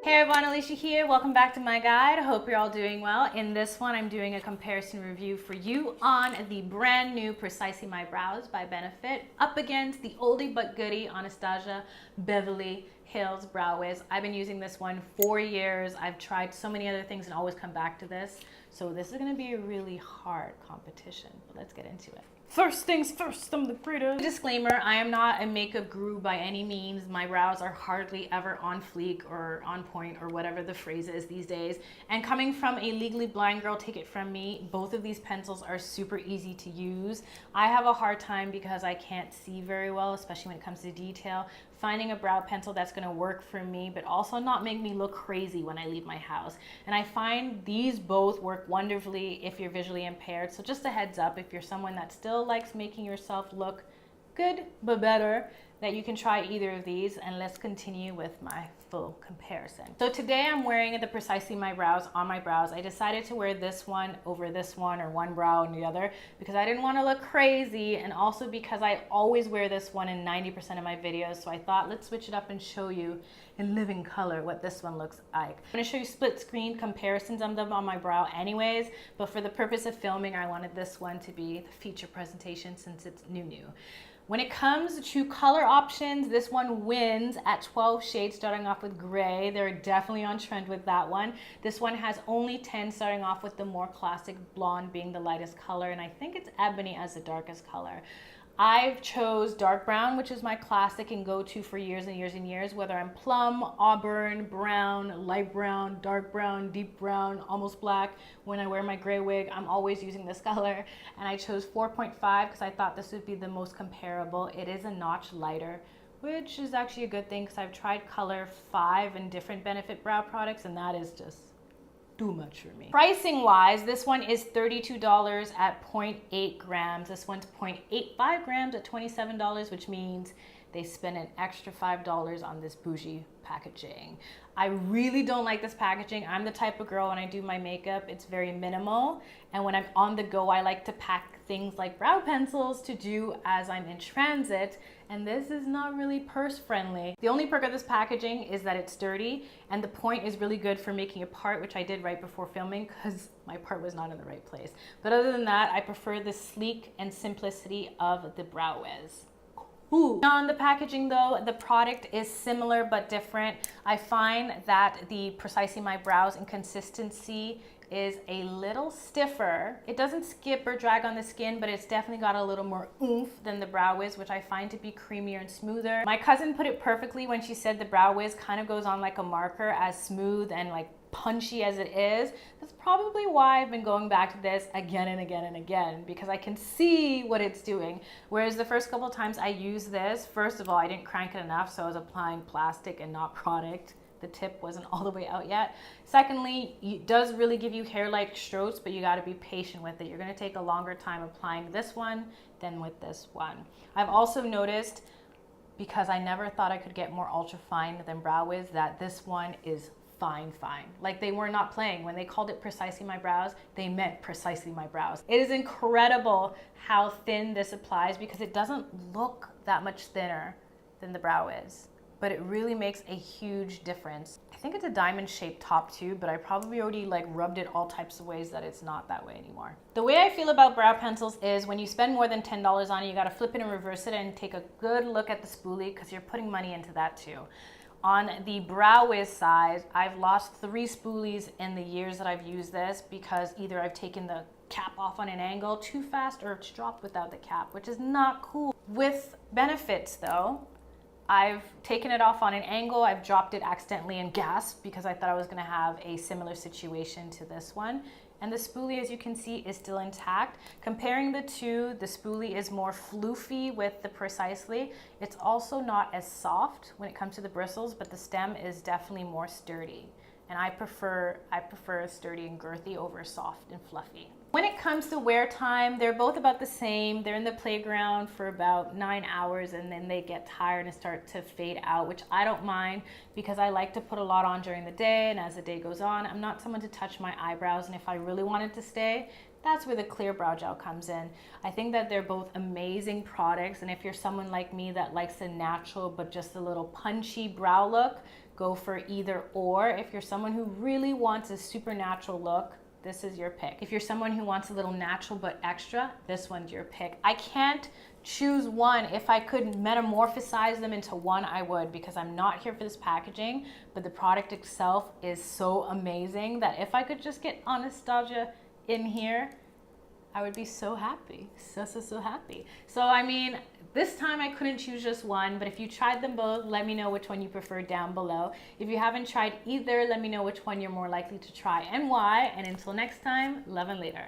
Hey everyone, Alicia here. Welcome back to my guide. I hope you're all doing well. In this one, I'm doing a comparison review for you on the brand new Precisely My Brows by Benefit up against the oldie but goodie Anastasia Beverly HiIlls Brow Wiz. I've been using this one for years. I've tried so many other things and always come back to this. So this is going to be a really hard competition, but let's get into it. First things first, I'm the creator. Disclaimer, I am not a makeup guru by any means. My brows are hardly ever on fleek or on point or whatever the phrase is these days. And coming from a legally blind girl, take it from me, both of these pencils are super easy to use. I have a hard time because I can't see very well, especially when it comes to detail, finding a brow pencil that's going to work for me, but also not make me look crazy when I leave my house. And I find these both work wonderfully if you're visually impaired. So just a heads up, if you're someone that still likes making yourself look good but better, that you can try either of these. And let's continue with my full comparison. So today I'm wearing the Precisely My Brows on my brows. I decided to wear this one over this one, or one brow and the other, because I didn't want to look crazy, and also because I always wear this one in 90% of my videos. So I thought, let's switch it up and show you in living color what this one looks like. I'm going to show you split screen comparisons of them on my brow anyways, but for the purpose of filming, I wanted this one to be the feature presentation since it's new. When it comes to color options, this one wins at 12 shades, starting off with gray. They're definitely on trend with that one. This one has only 10, starting off with the more classic blonde being the lightest color, and I think it's ebony as the darkest color. I've chose dark brown, which is my classic and go-to for years and years and years, whether I'm plum, auburn, brown, light brown, dark brown, deep brown, almost black. When I wear my gray wig, I'm always using this color. And I chose 4.5 because I thought this would be the most comparable. It is a notch lighter, which is actually a good thing because I've tried color 5 in different Benefit brow products, and that is just too much for me. Pricing wise, this one is $32 at 0.8 grams. This one's 0.85 grams at $27, which means they spend an extra $5 on this bougie packaging. I really don't like this packaging. I'm the type of girl, when I do my makeup, it's very minimal. And when I'm on the go, I like to pack things like brow pencils to do as I'm in transit. And this is not really purse friendly. The only perk of this packaging is that it's sturdy, and the point is really good for making a part, which I did right before filming because my part was not in the right place. But other than that, I prefer the sleek and simplicity of the Brow Wiz. Ooh. On the packaging though, the product is similar but different. I find that the Precisely My Brows in consistency is a little stiffer. It doesn't skip or drag on the skin, but it's definitely got a little more oomph than the Brow Wiz, which I find to be creamier and smoother. My cousin put it perfectly when she said the Brow Wiz kind of goes on like a marker, as smooth and like punchy as it is. That's probably why I've been going back to this again and again and again, because I can see what it's doing. Whereas the first couple of times I used this, first of all, I didn't crank it enough, so I was applying plastic and not product. The tip wasn't all the way out yet. Secondly, it does really give you hair-like strokes, but you got to be patient with it. You're going to take a longer time applying this one than with this one. I've also noticed, because I never thought I could get more ultra fine than Brow Wiz, that this one is fine. Like, they were not playing. When they called it Precisely My Brows, they meant Precisely My Brows. It is incredible how thin this applies, because it doesn't look that much thinner than the Brow Wiz, but it really makes a huge difference. I think it's a diamond shaped top too, but I probably already like rubbed it all types of ways that it's not that way anymore. The way I feel about brow pencils is when you spend more than $10 on it, you gotta flip it and reverse it and take a good look at the spoolie, because you're putting money into that too. On the Brow Wiz side, I've lost 3 spoolies in the years that I've used this, because either I've taken the cap off on an angle too fast, or it's dropped without the cap, which is not cool. With Benefits though, I've taken it off on an angle, I've dropped it accidentally and gasped because I thought I was going to have a similar situation to this one. And the spoolie, as you can see, is still intact. Comparing the two, the spoolie is more floofy with the Precisely. It's also not as soft when it comes to the bristles, but the stem is definitely more sturdy. And I prefer sturdy and girthy over soft and fluffy. When it comes to wear time, they're both about the same. They're in the playground for about 9 hours, and then they get tired and start to fade out, which I don't mind, because I like to put a lot on during the day, and as the day goes on, I'm not someone to touch my eyebrows, and if I really wanted to stay, that's where the clear brow gel comes in. I think that they're both amazing products, and if you're someone like me that likes a natural but just a little punchy brow look, go for either or. If you're someone who really wants a super natural look, this is your pick. If you're someone who wants a little natural but extra, this one's your pick. I can't choose one. If I could metamorphosize them into one, I would, because I'm not here for this packaging, but the product itself is so amazing that if I could just get Anastasia in here, I would be so happy, so happy. So I mean, this time I couldn't choose just one, but if you tried them both, let me know which one you prefer down below. If you haven't tried either, let me know which one you're more likely to try and why. And until next time, love and later.